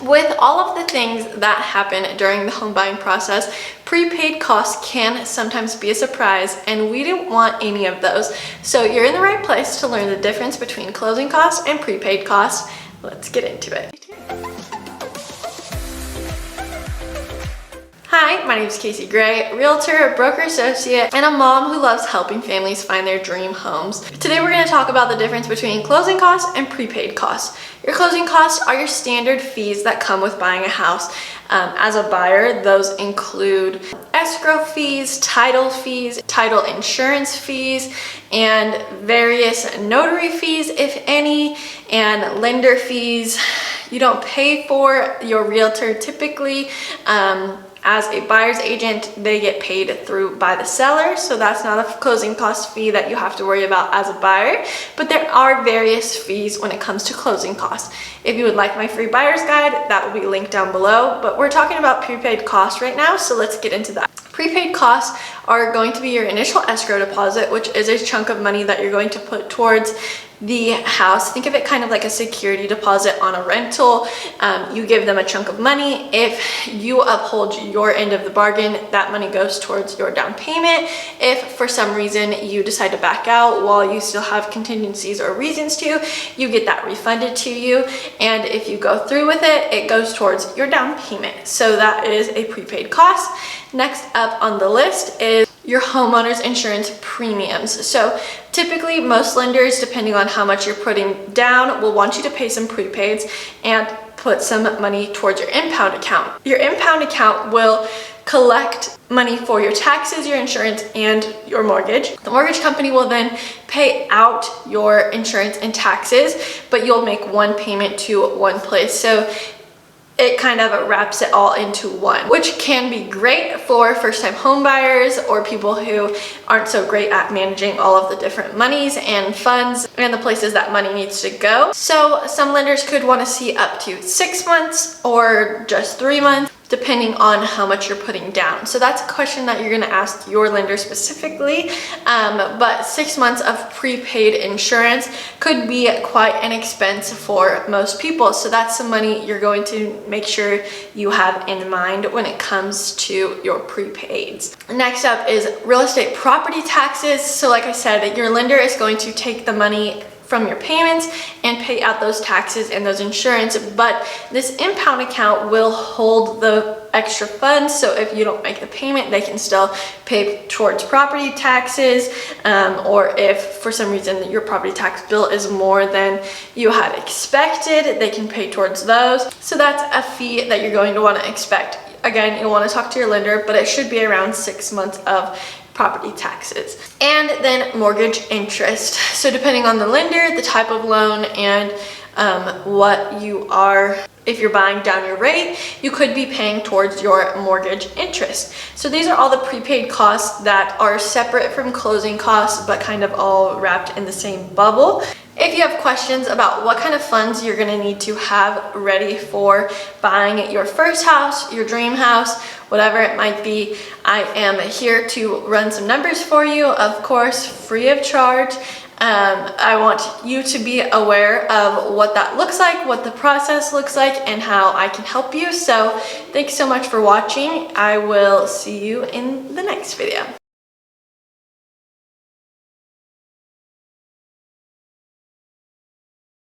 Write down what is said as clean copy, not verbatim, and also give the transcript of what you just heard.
With all of the things that happen during the home buying process, prepaid costs can sometimes be a surprise, and we didn't want any of those. So you're in the right place to learn the difference between closing costs and prepaid costs. Let's get into it. Hi, my name is Casey Gray, realtor, broker associate, and a mom who loves helping families find their dream homes. Today we're going to talk about the difference between closing costs and prepaid costs. Your closing costs are your standard fees that come with buying a house. As a buyer, those include escrow fees, title insurance fees, and various notary fees, if any, and lender fees. You don't pay for your realtor typically. As a buyer's agent, they get paid by the seller, so that's not a closing cost fee that you have to worry about as a buyer, but there are various fees when it comes to closing costs. If you would like my free buyer's guide, that will be linked down below, but we're talking about prepaid costs right now, so let's get into that. Prepaid costs are going to be your initial escrow deposit, which is a chunk of money that you're going to put towards the house. Think of it kind of like a security deposit on a rental. You give them a chunk of money. If you uphold your end of the bargain, that money goes towards your down payment. If for some reason you decide to back out while you still have contingencies or reasons to, you get that refunded to you. And if you go through with it, it goes towards your down payment. So that is a prepaid cost. Next up on the list is your homeowner's insurance premiums. So typically most lenders, depending on how much you're putting down, will want you to pay some prepaids and put some money towards your impound account. Your impound account will collect money for your taxes, your insurance, and your mortgage. The mortgage company will then pay out your insurance and taxes, but you'll make one payment to one place. So it kind of wraps it all into one, which can be great for first-time home buyers or people who aren't so great at managing all of the different monies and funds and the places that money needs to go. So some lenders could want to see up to 6 months or just 3 months, depending on how much you're putting down. So that's a question that you're going to ask your lender specifically. But 6 months of prepaid insurance could be quite an expense for most people. So that's some money you're going to make sure you have in mind when it comes to your prepaids. Next up is real estate property taxes. So like I said, your lender is going to take the money from your payments and pay out those taxes and those insurance, but this impound account will hold the extra funds. So if you don't make the payment, they can still pay towards property taxes, or if for some reason your property tax bill is more than you had expected, they can pay towards those. So that's a fee that you're going to want to expect. Again, you'll want to talk to your lender, but it should be around 6 months of property taxes. And then mortgage interest. So depending on the lender, the type of loan, and what you are, if you're buying down your rate, you could be paying towards your mortgage interest. So these are all the prepaid costs that are separate from closing costs, but kind of all wrapped in the same bubble. If you have questions about what kind of funds you're going to need to have ready for buying your first house, your dream house, whatever it might be, I am here to run some numbers for you, of course, free of charge. I want you to be aware of what that looks like, what the process looks like, and how I can help you. So thanks so much for watching. I will see you in the next video.